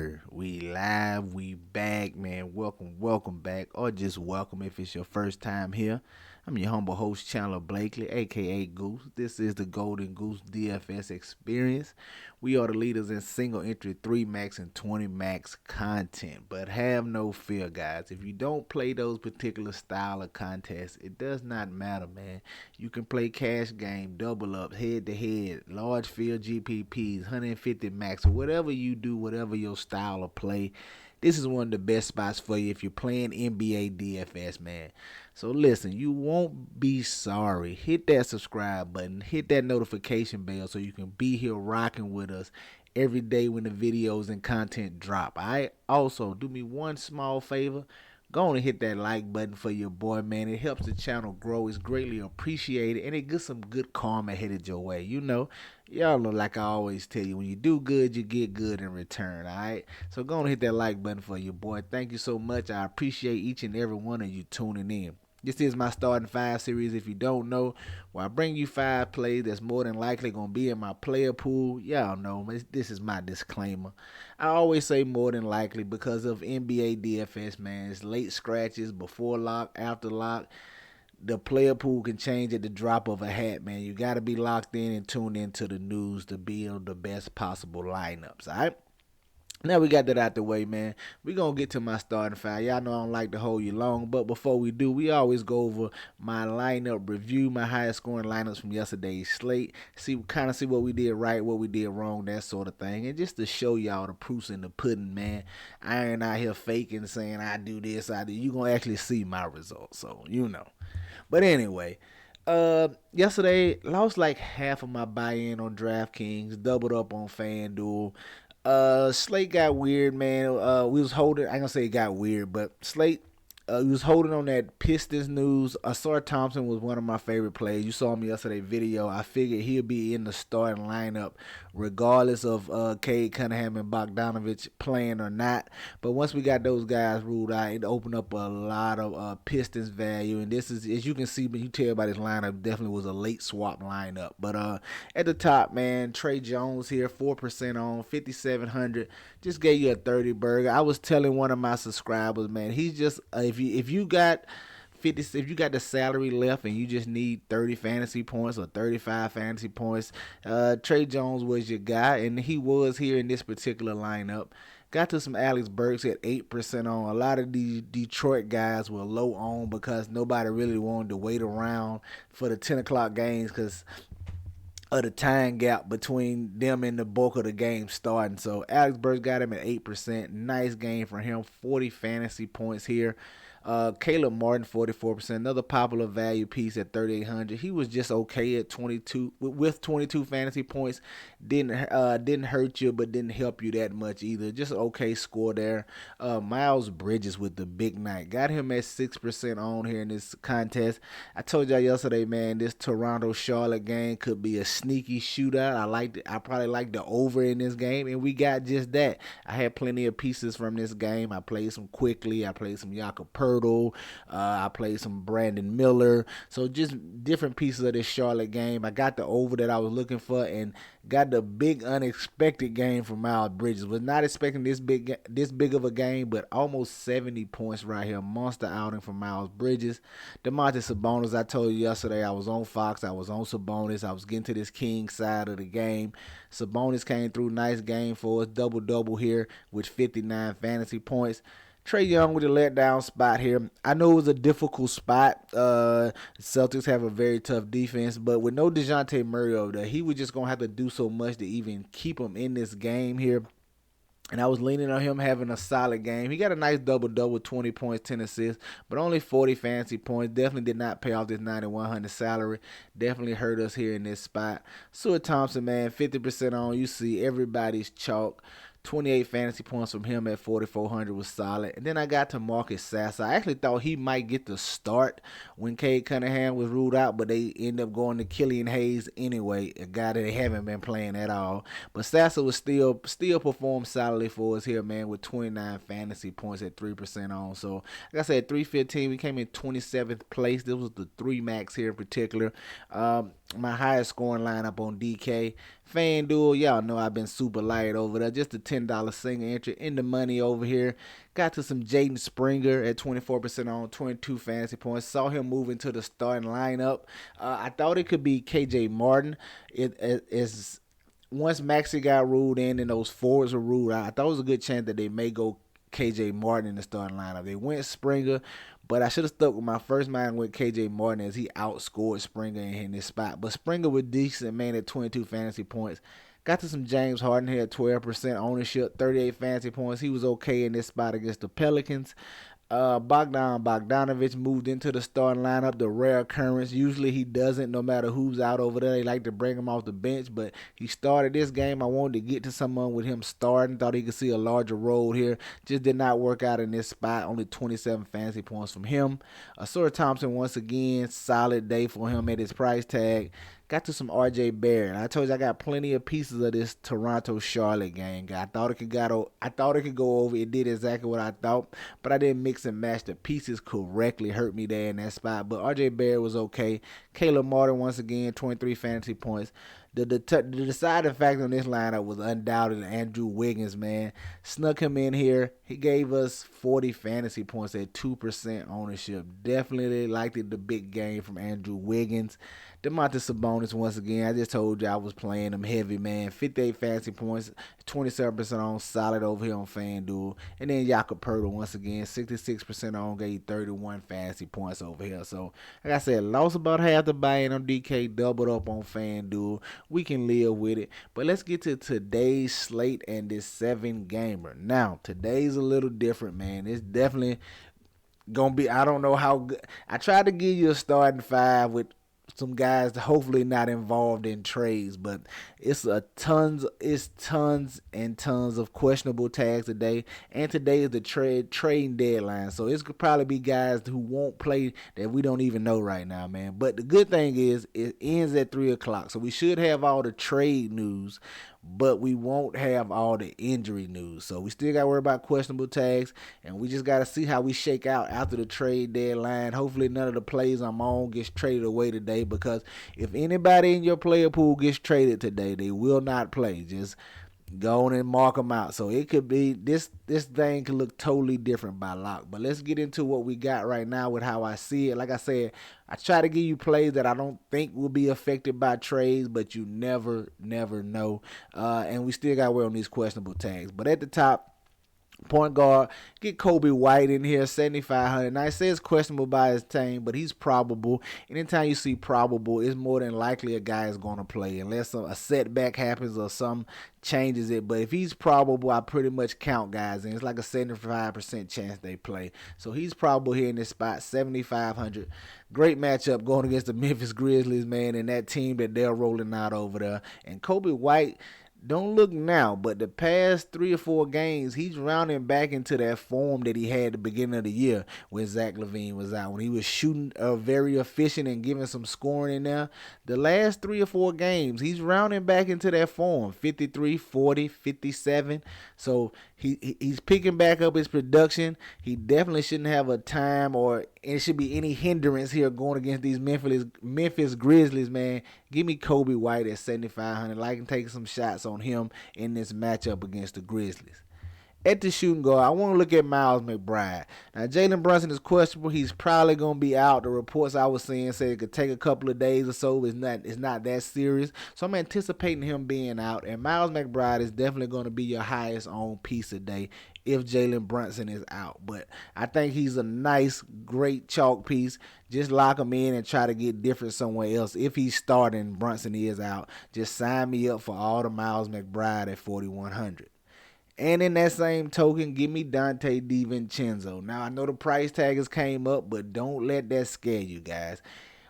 sir. We live, we back, man. Welcome back, or just welcome if it's your first time here. I'm your humble host, Chandler Blakely, aka Goose. This is the Golden Goose DFS experience. We are the leaders in single entry 3 max and 20 max content. But have no fear, guys. If you don't play those particular style of contests, it does not matter, man. You can play cash game, double up, head to head, large field GPPs, 150 max, whatever you do, whatever your style of play. This is one of the best spots for you if you're playing NBA DFS, man. So listen, you won't be sorry. Hit that subscribe button, hit that notification bell so you can be here rocking with us every day when the videos and content drop. I also do me one small favor. Go on and hit that like button for your boy, man. It helps the channel grow. It's greatly appreciated, and it gets some good karma headed your way. Y'all know, like I always tell you, when you do good, you get good in return, all right? So go on and hit that like button for your boy. Thank you so much. I appreciate each and every one of you tuning in. This is my starting five series. If you don't know, where I bring you five plays that's more than likely going to be in my player pool. Y'all know, this is my disclaimer. I always say more than likely because of NBA DFS, man. It's late scratches, before lock, after lock. The player pool can change at the drop of a hat, man. You got to be locked in and tuned into the news to build the best possible lineups, all right? Now we got that out the way, man. We gonna get to my starting five. Y'all know I don't like to hold you long, but before we do, we always go over my lineup review, my highest scoring lineups from yesterday's slate. See what we did right, what we did wrong, that sort of thing, and just to show y'all the proofs in the pudding, man. I ain't out here faking, saying I do this, I do. You gonna actually see my results, so you know. But anyway. Yesterday lost like half of my buy-in on DraftKings, doubled up on FanDuel. Slate got weird, man. We was holding. I ain't gonna say it got weird, but Slate. We was holding on that Pistons news. Asar Thompson was one of my favorite players. You saw me yesterday video. I figured he'll be in the starting lineup regardless of Cade Cunningham and Bogdanovich playing or not. But once we got those guys ruled out, it opened up a lot of Pistons value. And this is, as you can see, when you tell by this lineup, definitely was a late swap lineup. But at the top, man, Trey Jones here, 4% on, 5,700. Just gave you a 30 burger. I was telling one of my subscribers, man, he's just if you got 50, if you got the salary left and you just need 30 fantasy points or 35 fantasy points, Trey Jones was your guy, and he was here in this particular lineup. Got to some Alex Burks at 8% on. A lot of these Detroit guys were low on because nobody really wanted to wait around for the 10 o'clock games because of the time gap between them and the bulk of the game starting. So Alex Burks got him at 8%. Nice game for him. 40 fantasy points here. Caleb Martin, 44%. Another popular value piece at 3,800. He was just okay at 22 with 22 fantasy points. Didn't hurt you, but didn't help you that much either. Just okay score there. Miles Bridges with the big night. Got him at 6% on here in this contest. I told y'all yesterday, man, this Toronto Charlotte game could be a sneaky shootout. I probably like the over in this game, and we got just that. I had plenty of pieces from this game. I played some quickly. I played some Jakob Poeltl. I played some Brandon Miller. So just different pieces of this Charlotte game. I got the over that I was looking for and got the big unexpected game from Miles Bridges. Was not expecting this big of a game, but almost 70 points right here. Monster outing from Miles Bridges. Domantas Sabonis, I told you yesterday, I was on Fox. I was on Sabonis. I was getting to this king side of the game. Sabonis came through. Nice game for us. Double-double here with 59 fantasy points. Trey Young with a letdown spot here. I know it was a difficult spot. Celtics have a very tough defense, but with no DeJounte Murray over there, he was just going to have to do so much to even keep him in this game here. And I was leaning on him having a solid game. He got a nice double-double, 20 points, 10 assists, but only 40 fantasy points. Definitely did not pay off this 9,100 salary. Definitely hurt us here in this spot. Stuart Thompson, man, 50% on. You see everybody's chalk. 28 fantasy points from him at 4,400 was solid. And then I got to Marcus Sasser. I actually thought he might get the start when Cade Cunningham was ruled out, but they end up going to Killian Hayes anyway, a guy that they haven't been playing at all. But Sasser was still performed solidly for us here, man, with 29 fantasy points at 3% on. So, like I said, 315, we came in 27th place. This was the 3 max here in particular. My highest scoring lineup on DK. FanDuel, y'all know I've been super light over there. Just a $10 single entry in the money over here. Got to some Jaden Springer at 24% on, 22 fantasy points. Saw him move into the starting lineup. I thought it could be KJ Martin. It is once Maxey got ruled in and those forwards were ruled out, I thought it was a good chance that they may go KJ Martin in the starting lineup. They went Springer, but I should have stuck with my first mind with KJ Martin as he outscored Springer in this spot. But Springer was decent, man, at 22 fantasy points. Got to some James Harden here at 12% ownership, 38 fantasy points. He was okay in this spot against the Pelicans. Bogdanovich moved into the starting lineup, the rare occurrence. Usually he doesn't, no matter who's out over there. They like to bring him off the bench, but he started this game. I wanted to get to someone with him starting. Thought he could see a larger role here. Just did not work out in this spot. Only 27 fantasy points from him. Sora Thompson, once again, solid day for him at his price tag. Got to some R.J. Barrett. I told you I got plenty of pieces of this Toronto-Charlotte game. I thought it could go over. It did exactly what I thought, but I didn't mix and match the pieces correctly. Hurt me there in that spot. But R.J. Barrett was okay. Caleb Martin once again, 23 fantasy points. The deciding factor on this lineup was undoubtedly Andrew Wiggins, man. Snuck him in here. He gave us 40 fantasy points at 2% ownership. Definitely liked it, the big game from Andrew Wiggins. Domantas Sabonis, once again, I just told you I was playing him heavy, man. 58 fantasy points, 27% on, solid over here on FanDuel. And then Jakob Poeltl, once again, 66% on, gave 31 fantasy points over here. So, like I said, lost about half the buy-in on DK, doubled up on FanDuel. We can live with it. But let's get to today's slate and this 7-gamer. Now, today's a little different, man. It's definitely going to be, I don't know how good. I tried to give you a starting 5 with some guys hopefully not involved in trades, but it's tons and tons of questionable tags today, and today is the trading deadline, so it's could probably be guys who won't play that we don't even know right now, man. But the good thing is it ends at 3 o'clock, so we should have all the trade news, but we won't have all the injury news. So we still got to worry about questionable tags, and we just got to see how we shake out after the trade deadline. Hopefully none of the plays I'm on gets traded away today, because if anybody in your player pool gets traded today, they will not play. Just go on and mark them out. So it could be, this thing could look totally different by lock. But let's get into what we got right now with how I see it. Like I said, I try to give you plays that I don't think will be affected by trades, but you never know. And we still got to work on these questionable tags. But at the top, point guard, get Kobe White in here, 7,500. Now, it says questionable by his team, but he's probable. Anytime you see probable, it's more than likely a guy is going to play, unless a setback happens or some changes it. But if he's probable, I pretty much count guys in. It's like a 75% chance they play. So he's probable here in this spot, 7,500. Great matchup going against the Memphis Grizzlies, man, and that team that they're rolling out over there. And Kobe White, don't look now, but the past 3 or 4 games, he's rounding back into that form that he had at the beginning of the year when Zach LaVine was out, when he was shooting very efficient and giving some scoring in there. The last 3 or 4 games, he's rounding back into that form, 53, 40, 57. So he's picking back up his production. He definitely shouldn't have a time or it should be any hindrance here going against these Memphis Grizzlies, man. Give me Kobe White at 7,500. I can take some shots on him in this matchup against the Grizzlies. At the shooting guard, I want to look at Miles McBride. Now, Jalen Brunson is questionable. He's probably going to be out. The reports I was seeing said it could take a couple of days or so. It's not that serious. So I'm anticipating him being out. And Miles McBride is definitely going to be your highest owned piece today if Jalen Brunson is out. But I think he's a nice, great chalk piece. Just lock him in and try to get different somewhere else. If he's starting, Brunson is out. Just sign me up for all the Miles McBride at 4,100. And in that same token, give me Dante DiVincenzo. Now, I know the price tag has came up, but don't let that scare you guys.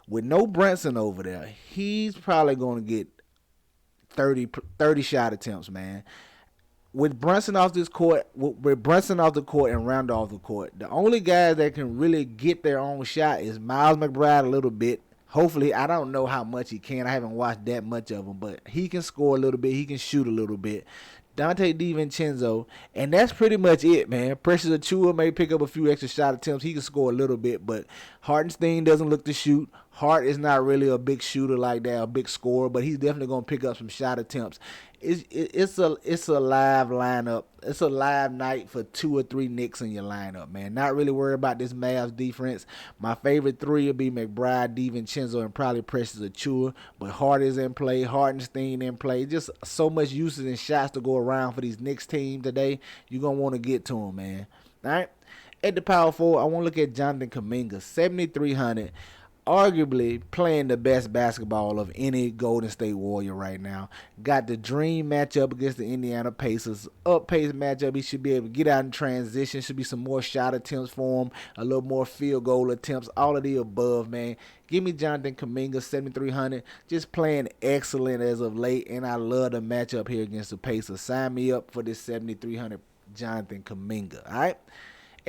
With no Brunson over there, he's probably going to get 30 shot attempts, man. With Brunson off this court, with Brunson off the court and Rondo off the court, the only guys that can really get their own shot is Miles McBride a little bit. Hopefully, I don't know how much he can. I haven't watched that much of him, but he can score a little bit. He can shoot a little bit. Dante DiVincenzo, and that's pretty much it, man. Precious Achiuwa may pick up a few extra shot attempts. He can score a little bit, but Hartenstein doesn't look to shoot. Hart is not really a big shooter like that, a big scorer, but he's definitely gonna pick up some shot attempts. It's a live lineup. It's a live night for 2 or 3 Knicks in your lineup, man. Not really worried about this Mavs defense. My favorite three will be McBride, DiVincenzo, and probably Precious Achua. But Hart is in play, Hartenstein in play. Just so much uses and shots to go around for these Knicks team today. You're gonna want to get to them, man. All right. At the power forward, I want to look at Jonathan Kuminga, 7,300. Arguably playing the best basketball of any Golden State Warrior right now. Got the dream matchup against the Indiana Pacers. Up-paced matchup. He should be able to get out in transition. Should be some more shot attempts for him. A little more field goal attempts. All of the above, man. Give me Jonathan Kuminga, 7,300. Just playing excellent as of late. And I love the matchup here against the Pacers. Sign me up for this 7,300 Jonathan Kuminga. All right?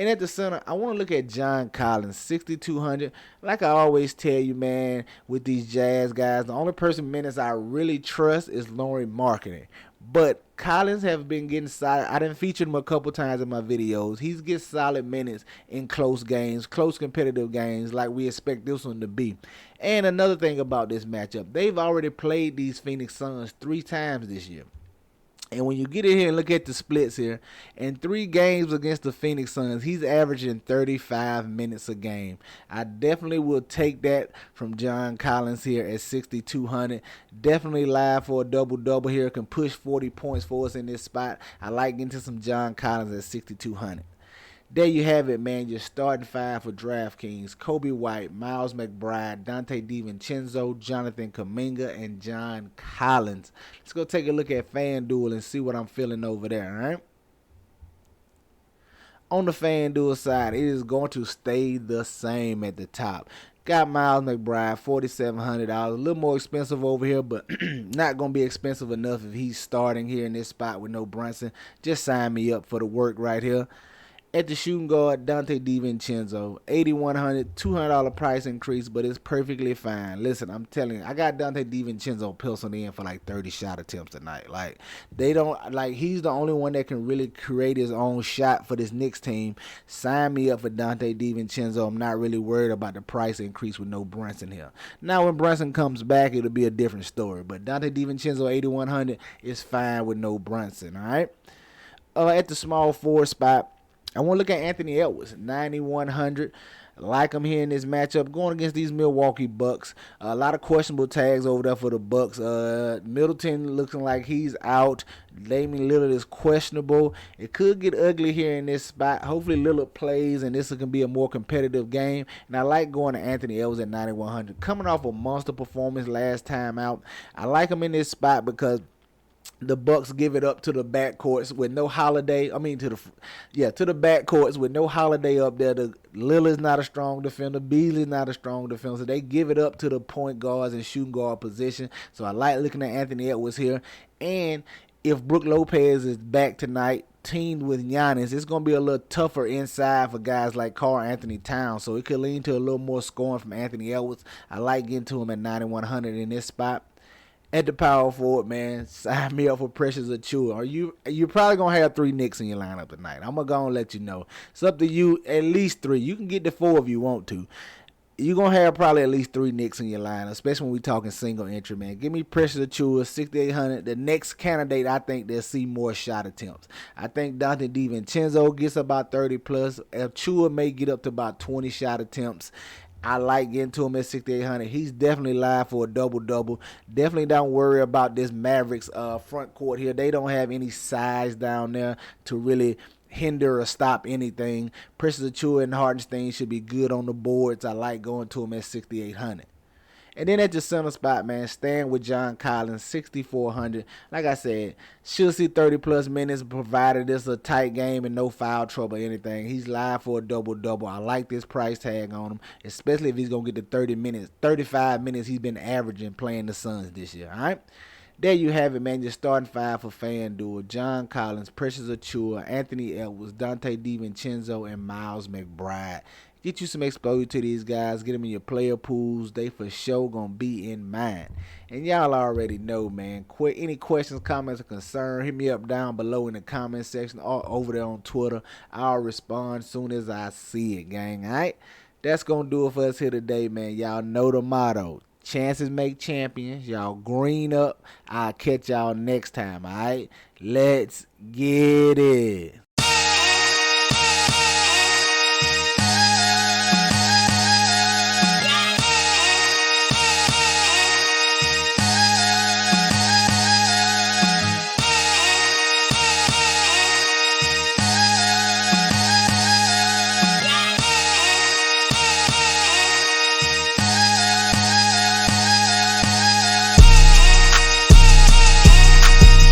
And at the center, I want to look at John Collins, 6,200. Like I always tell you, man, with these Jazz guys, the only person minutes I really trust is Lauri Markkanen. But Collins have been getting solid. I done featured him a couple times in my videos. He's getting solid minutes in close games, close competitive games like we expect this one to be. And another thing about this matchup, they've already played these Phoenix Suns 3 times this year. And when you get in here and look at the splits here, in 3 games against the Phoenix Suns, he's averaging 35 minutes a game. I definitely will take that from John Collins here at 6,200. Definitely live for a double-double here. Can push 40 points for us in this spot. I like getting to some John Collins at 6,200. There you have it, man. Your starting 5 for DraftKings. Kobe White, Miles McBride, Dante DiVincenzo, Jonathan Kuminga, and John Collins. Let's go take a look at FanDuel and see what I'm feeling over there, all right? On the FanDuel side, it is going to stay the same at the top. Got Miles McBride, $4,700. A little more expensive over here, but not going to be expensive enough if he's starting here in this spot with no Brunson. Just sign me up for the work right here. At the shooting guard, Dante DiVincenzo, $8,100, $200 price increase, but it's perfectly fine. Listen, I'm telling you, I got Dante DiVincenzo penciled in for like 30 shot attempts tonight. Like, he's the only one that can really create his own shot for this Knicks team. Sign me up for Dante DiVincenzo. I'm not really worried about the price increase with no Brunson here. Now, when Brunson comes back, it'll be a different story. But Dante DiVincenzo, $8,100 is fine with no Brunson, all right? At the small forward spot, I want to look at Anthony Edwards, 9,100. Like him here in this matchup, going against these Milwaukee Bucks. A lot of questionable tags over there for the Bucks. Middleton looking like he's out. Damian Lillard is questionable. It could get ugly here in this spot. Hopefully Lillard plays and this can be a more competitive game. And I like going to Anthony Edwards at 9,100. Coming off a monster performance last time out. I like him in this spot because the Bucks give it up to the backcourts with no Holiday. To the backcourts with no Holiday up there. The Lillard's not a strong defender. Beasley's not a strong defender. So they give it up to the point guards and shooting guard position. So I like looking at Anthony Edwards here. And if Brook Lopez is back tonight, teamed with Giannis, it's going to be a little tougher inside for guys like Karl Anthony Towns. So it could lean to a little more scoring from Anthony Edwards. I like getting to him at 9,100 in this spot. At the power forward, man, sign me up for Precious Achua. You're probably going to have 3 Knicks in your lineup tonight. I'm going to go and let you know. It's up to you, at least 3. You can get the 4 if you want to. You're going to have probably at least 3 Knicks in your lineup, especially when we're talking single entry, man. Give me Precious Achua, 6,800. The next candidate, I think they'll see more shot attempts. I think Dante DiVincenzo gets about 30 plus. Achua may get up to about 20 shot attempts. I like getting to him at 6,800. He's definitely live for a double-double. Definitely don't worry about this Mavericks front court here. They don't have any size down there to really hinder or stop anything. Precious Achua and Hartenstein should be good on the boards. I like going to him at 6,800. And then at the center spot, man, staying with John Collins, 6,400. Like I said, should see 30-plus minutes provided it's a tight game and no foul trouble or anything. He's live for a double-double. I like this price tag on him, especially if he's going to get the 35 minutes he's been averaging playing the Suns this year, all right? There you have it, man. Your starting 5 for FanDuel. John Collins, Precious Achua, Anthony Edwards, Dante DiVincenzo, and Miles McBride. Get you some exposure to these guys. Get them in your player pools. They for sure going to be in mine. And y'all already know, man. Any questions, comments, or concerns, hit me up down below in the comment section or over there on Twitter. I'll respond as soon as I see it, gang. All right? That's going to do it for us here today, man. Y'all know the motto. Chances make champions. Y'all green up. I'll catch y'all next time, all right? Let's get it.